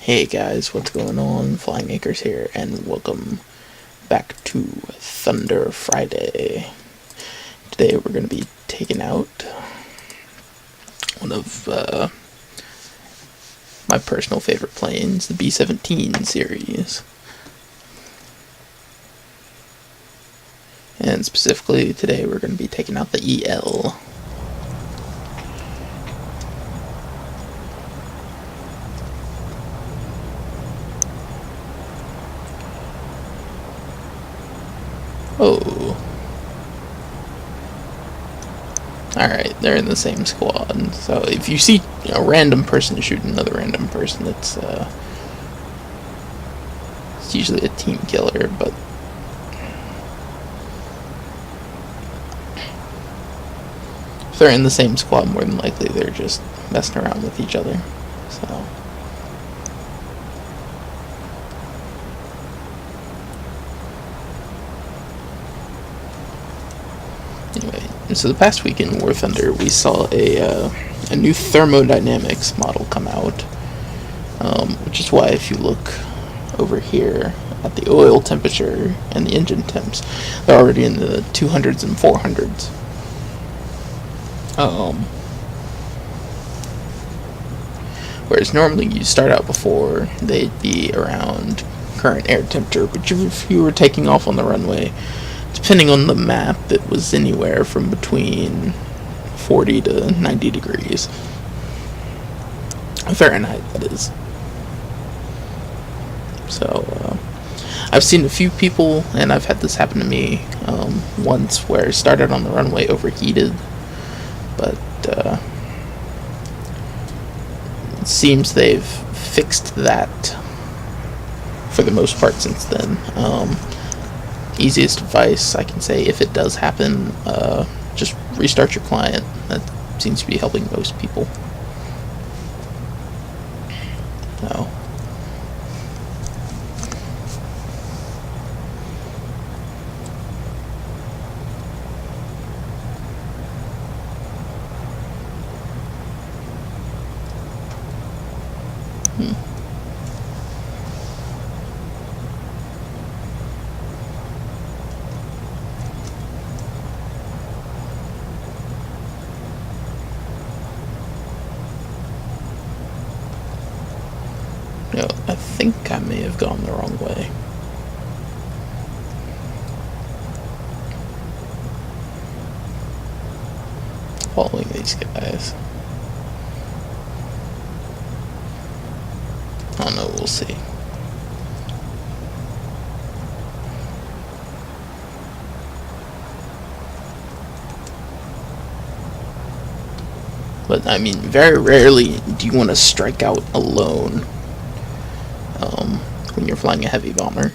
Hey guys, what's going on? Flying Acres here, and welcome back to Thunder Friday. Today we're going to be taking out one of my personal favorite planes, the B-17 series. And specifically today we're going to be taking out the EL. Oh. Alright, they're in the same squad. So if you see a random person shoot another random person, it's usually a team killer, but if they're in the same squad, more than likely they're just messing around with each other. So anyway, so the past week in War Thunder, we saw a new thermodynamics model come out, which is why if you look over here at the oil temperature and the engine temps, they're already in the 200s and 400s. Whereas normally you start out before, they'd be around current air temperature, but if you were taking off on the runway, depending on the map, it was anywhere from between 40 to 90 degrees. Fahrenheit, that is. So, I've seen a few people, and I've had this happen to me once, where I started on the runway overheated, but it seems they've fixed that for the most part since then. Easiest advice I can say, if it does happen, just restart your client. That seems to be helping most people. So I think I may have gone the wrong way. Following these guys. I don't know, we'll see. But I mean, very rarely do you want to strike out alone when you're flying a heavy bomber.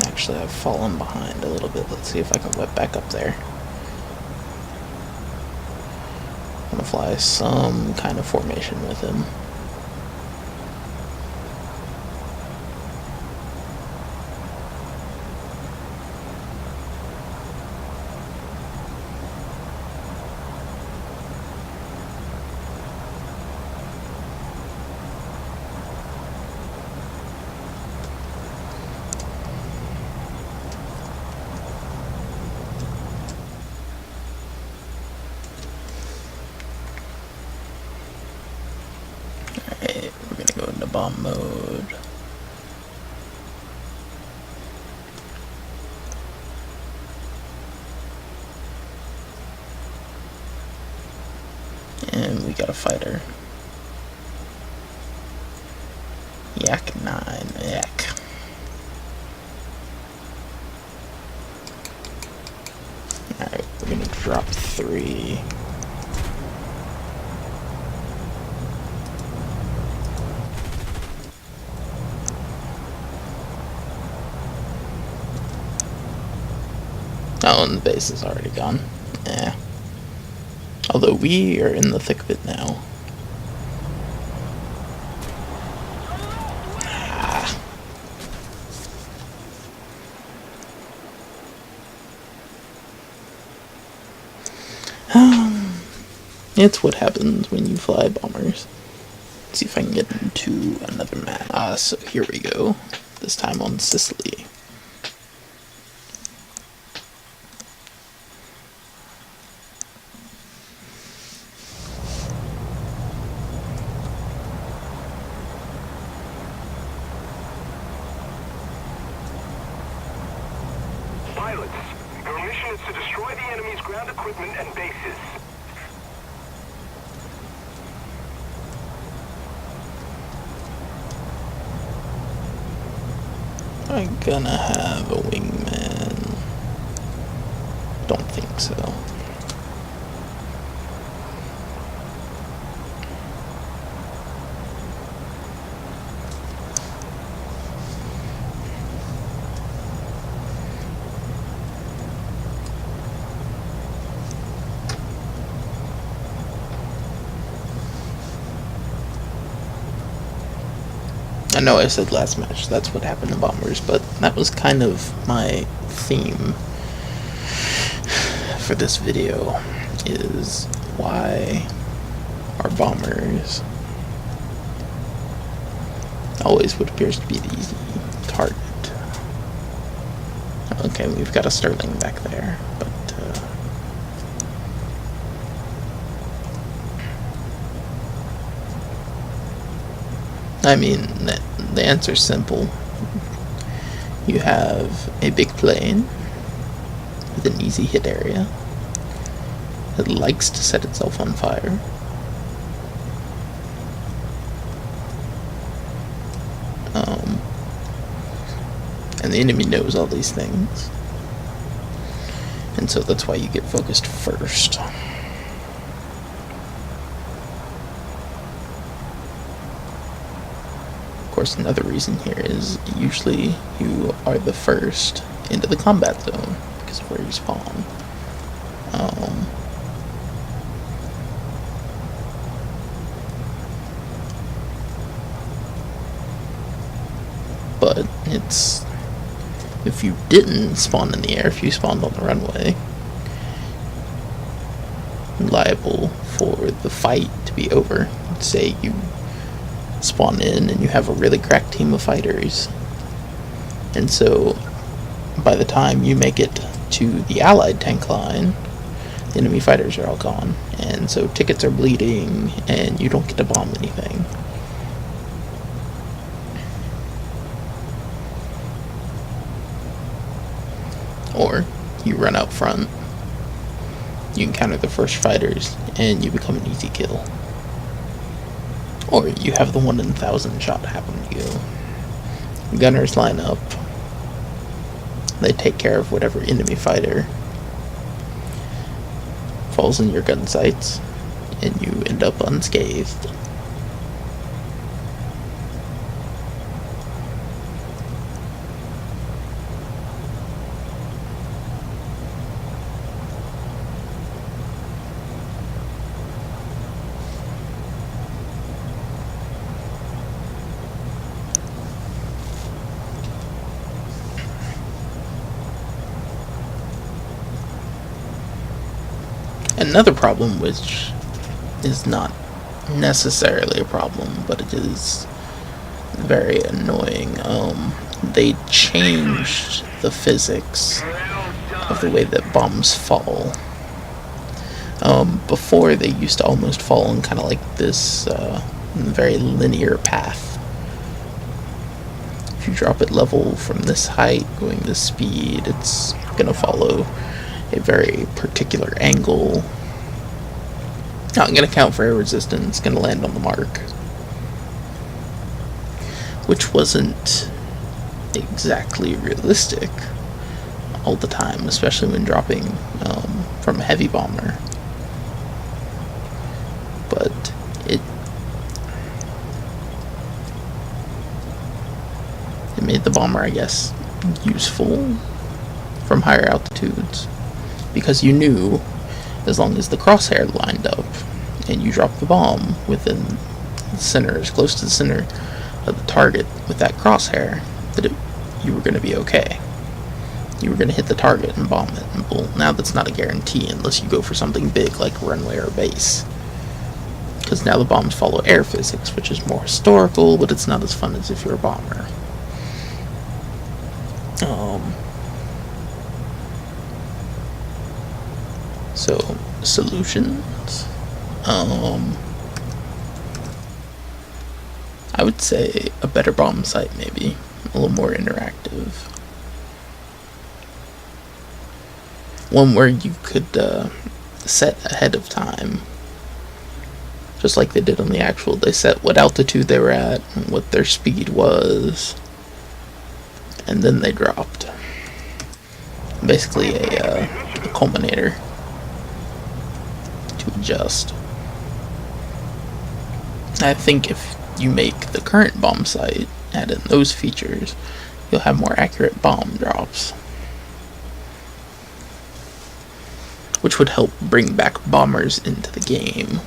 Actually, I've fallen behind a little bit. Let's see if I can whip back up there. I'm gonna fly some kind of formation with him. Alright, we're gonna go into bomb mode. And we got a fighter. Yak 9, yak. Alright, we're gonna drop 3. Oh, and the base is already gone. Yeah. Although we are in the thick of it now. It's what happens when you fly bombers. Let's see if I can get into another map. So here we go. This time on Sicily. Pilots, your mission is to destroy the enemy's ground equipment and bases. I'm gonna have a wingman. Don't think so. I know I said last match, that's what happened to bombers, but that was kind of my theme for this video, is why are bombers always what appears to be the easy target. Okay, we've got a Sterling back there, but I mean, the answer's simple. You have a big plane with an easy hit area that likes to set itself on fire. And the enemy knows all these things. And so that's why you get focused first. Of course, another reason here is usually you are the first into the combat zone because of where you spawn. But it's, if you didn't spawn in the air, if you spawned on the runway, liable for the fight to be over. Say you spawn in and you have a really cracked team of fighters, and so by the time you make it to the Allied tank line, the enemy fighters are all gone, and so tickets are bleeding and you don't get to bomb anything. Or you run out front, you encounter the first fighters and you become an easy kill. Or you have the 1 in 1,000 shot happen to you. Gunners line up, they take care of whatever enemy fighter falls in your gun sights, and you end up unscathed. Another problem, which is not necessarily a problem, but it is very annoying, they changed the physics of the way that bombs fall. Before, they used to almost fall in kind of like this very linear path. If you drop it level from this height, going this speed, it's going to follow a very particular angle. Not going to count for air resistance, going to land on the mark. Which wasn't exactly realistic all the time, especially when dropping from a heavy bomber. But it made the bomber, I guess, useful from higher altitudes, because you knew as long as the crosshair lined up and you dropped the bomb within the center, as close to the center of the target with that crosshair, that you were going to be okay. You were going to hit the target and bomb it. And well, now that's not a guarantee unless you go for something big like a runway or a base. because now the bombs follow air physics, which is more historical, but it's not as fun as if you're a bomber. So, solutions. I would say a better bomb sight, maybe. A little more interactive. One where you could set ahead of time. Just like they did on the actual. They set what altitude they were at, and what their speed was. And then they dropped. Basically a culminator to adjust. I think if you make the current bomb sight, add in those features, you'll have more accurate bomb drops, which would help bring back bombers into the game.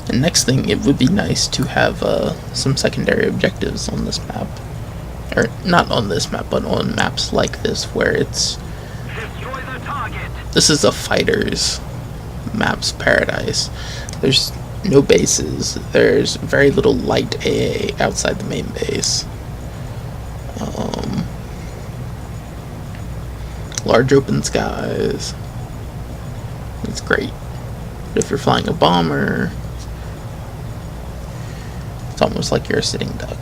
And next thing, it would be nice to have some secondary objectives on this map. Or not on this map, but on maps like this, where it's... This is a fighter's map's paradise. There's no bases. There's very little light AA outside the main base. Large open skies. It's great. But if you're flying a bomber, it's almost like you're a sitting duck.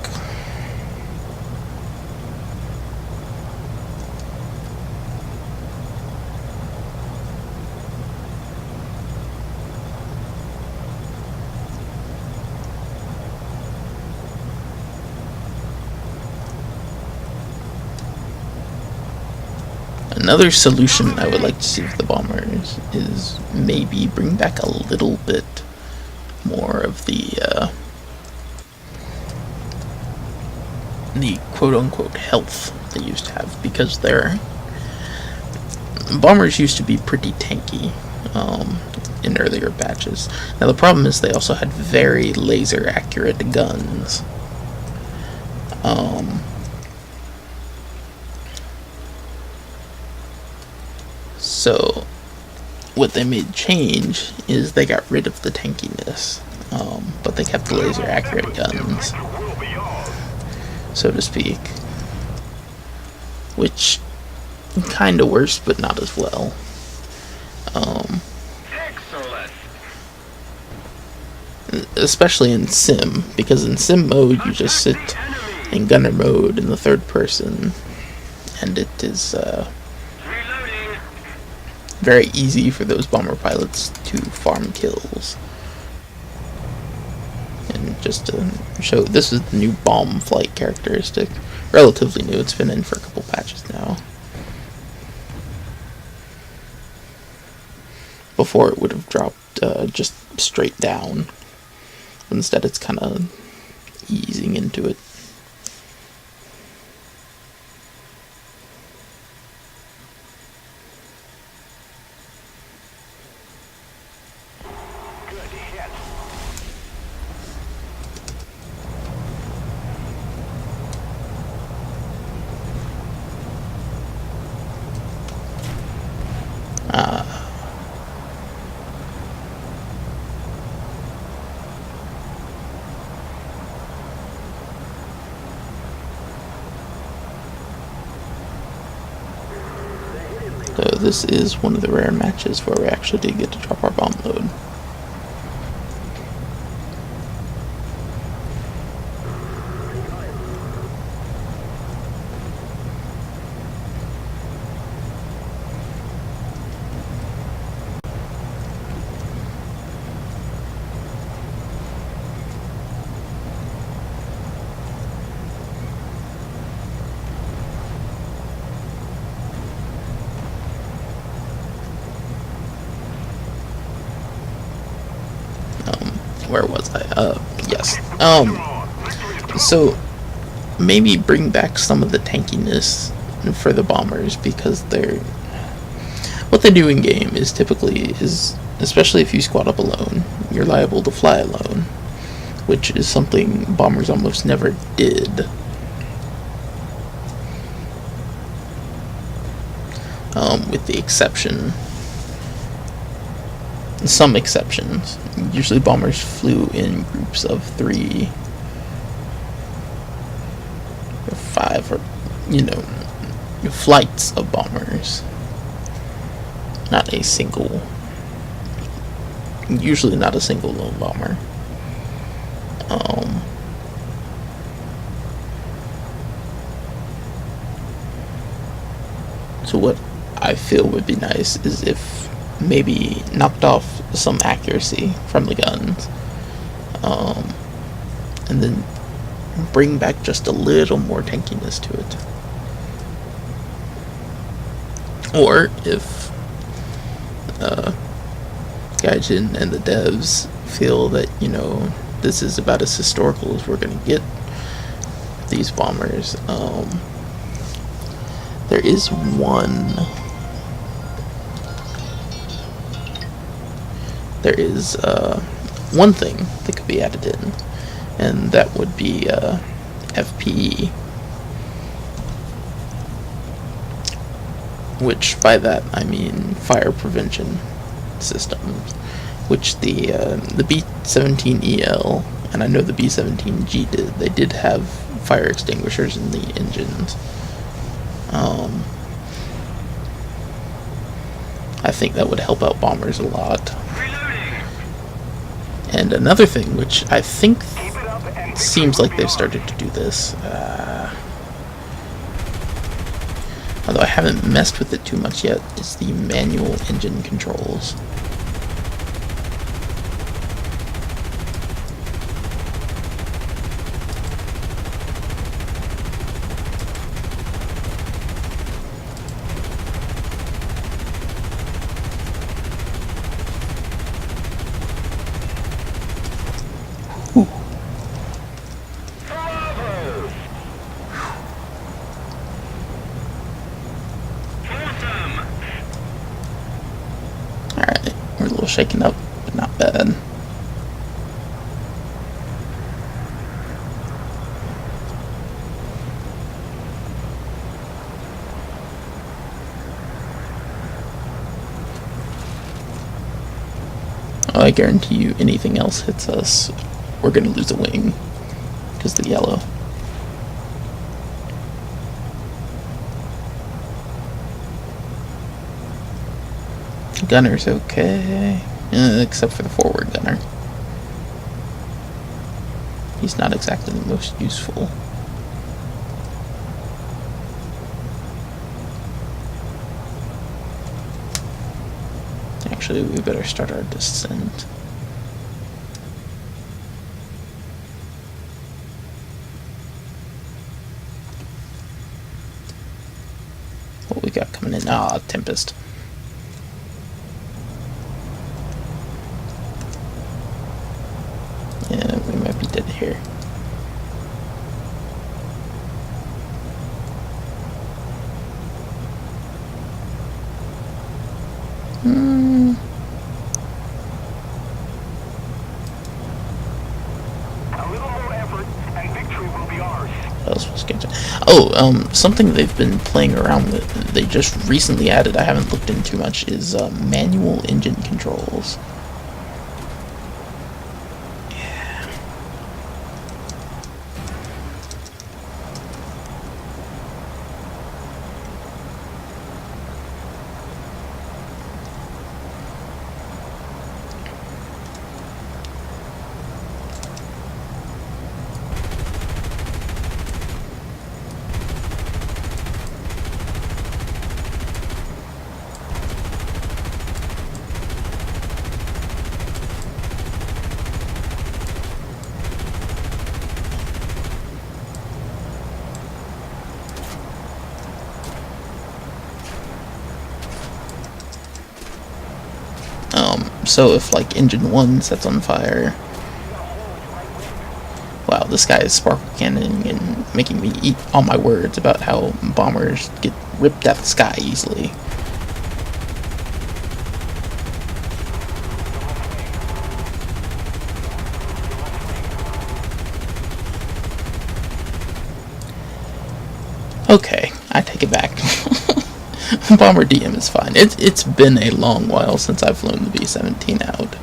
Another solution I would like to see for the bombers is maybe bring back a little bit more of the quote-unquote health they used to have, because their bombers used to be pretty tanky in earlier batches. Now the problem is they also had very laser accurate guns. So what they made change is they got rid of the tankiness, but they kept the laser accurate guns, so to speak, which kinda worse, but not as well. Especially in sim, because in sim mode you just sit in gunner mode in the third person, and it is very easy for those bomber pilots to farm kills. And just to show, this is the new bomb flight characteristic. Relatively new, it's been in for a couple patches now. Before it would have dropped just straight down. Instead it's kind of easing into it. So this is one of the rare matches where we actually did get to drop our bomb load. Where was I? Yes. So maybe bring back some of the tankiness for the bombers, because what they do in game is typically especially if you squad up alone, you're liable to fly alone, which is something bombers almost never did. with the exception, some exceptions. Usually bombers flew in groups of 3 or 5, or, flights of bombers. Not a single, usually not a single lone bomber. So what I feel would be nice is if maybe knocked off some accuracy from the guns, and then bring back just a little more tankiness to it. Or if Gaijin and the devs feel that, this is about as historical as we're going to get these bombers, there is one thing that could be added in, and that would be FPE, which by that I mean fire prevention systems, which the B-17EL, and I know the B-17G they did have fire extinguishers in the engines. I think that would help out bombers a lot. And another thing, which I think seems like they've started to do this, although I haven't messed with it too much yet, is the manual engine controls. Alright, we're a little shaken up, but not bad. I guarantee you anything else hits us, we're gonna lose a wing, because of the yellow. Gunner's okay, except for the forward gunner. He's not exactly the most useful. Actually, we better start our descent. What we got coming in? Ah, Tempest. Yeah, we might be dead here. Something they've been playing around with, they just recently added, I haven't looked into too much, is manual engine controls. Yeah. So if like engine 1 sets on fire, wow, this guy is sparkle cannoning and making me eat all my words about how bombers get ripped out the sky easily. Okay, I take it back. Bomber DM is fine. It's been a long while since I've flown the B-17 out.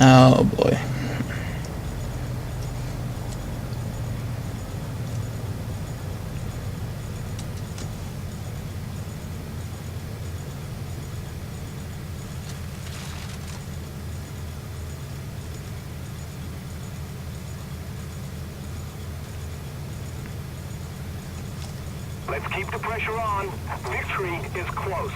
Oh boy. Let's keep the pressure on. Victory is close.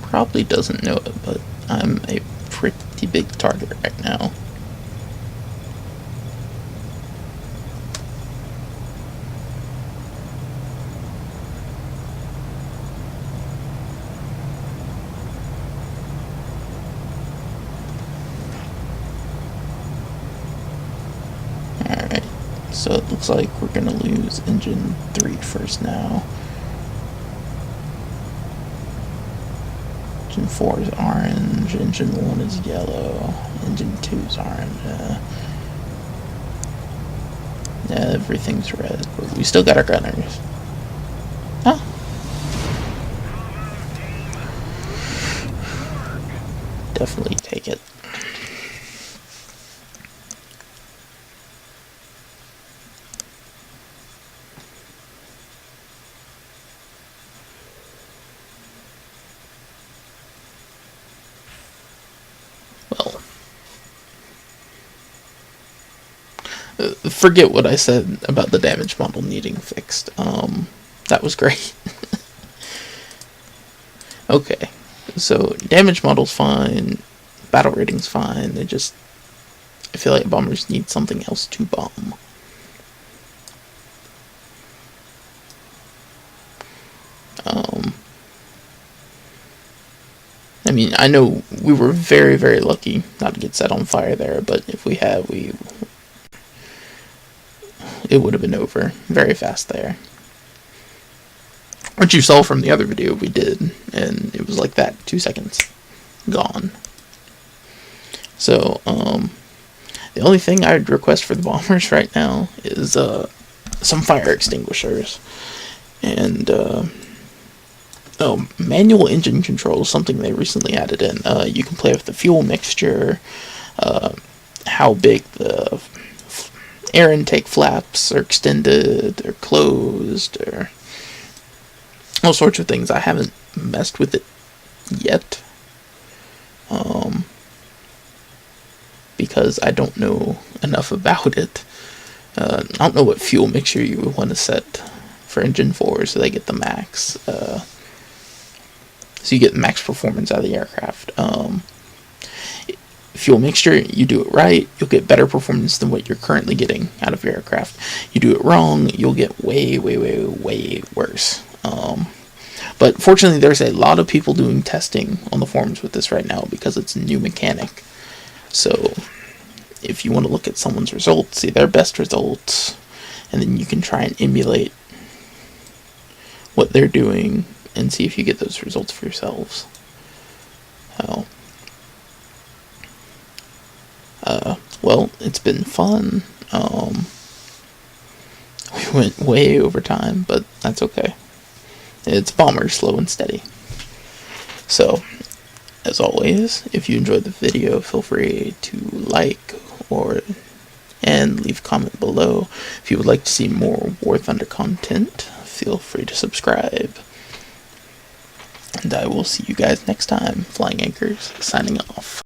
Probably doesn't know it, but I'm a pretty big target right now. Alright, so it looks like we're gonna lose engine 3 first now. Engine 4 is orange, engine 1 is yellow, engine 2 is orange. Yeah, everything's red, but we still got our gunners. Huh? Definitely take it. Well, forget what I said about the damage model needing fixed. That was great. Okay, so damage model's fine, battle rating's fine. I feel like bombers need something else to bomb. I mean, I know we were very, very lucky not to get set on fire there, but if we had, it would have been over very fast there. What you saw from the other video we did, and it was like that, 2 seconds, gone. So, the only thing I'd request for the bombers right now is some fire extinguishers, and manual engine control is something they recently added in. You can play with the fuel mixture, how big the air intake flaps are extended or closed, or all sorts of things. I haven't messed with it yet, because I don't know enough about it. I don't know what fuel mixture you would want to set for engine 4 so they get the max. So you get max performance out of the aircraft. Fuel mixture, you do it right, you'll get better performance than what you're currently getting out of your aircraft. You do it wrong, you'll get way, way, way, way worse. But fortunately, there's a lot of people doing testing on the forums with this right now because it's a new mechanic. So if you want to look at someone's results, see their best results, and then you can try and emulate what they're doing and see if you get those results for yourselves. Well, it's been fun. We went way over time, but that's okay. It's bomber, slow and steady. So, as always, if you enjoyed the video, feel free to like and leave a comment below. If you would like to see more War Thunder content, feel free to subscribe. And I will see you guys next time. Flying Anchors, signing off.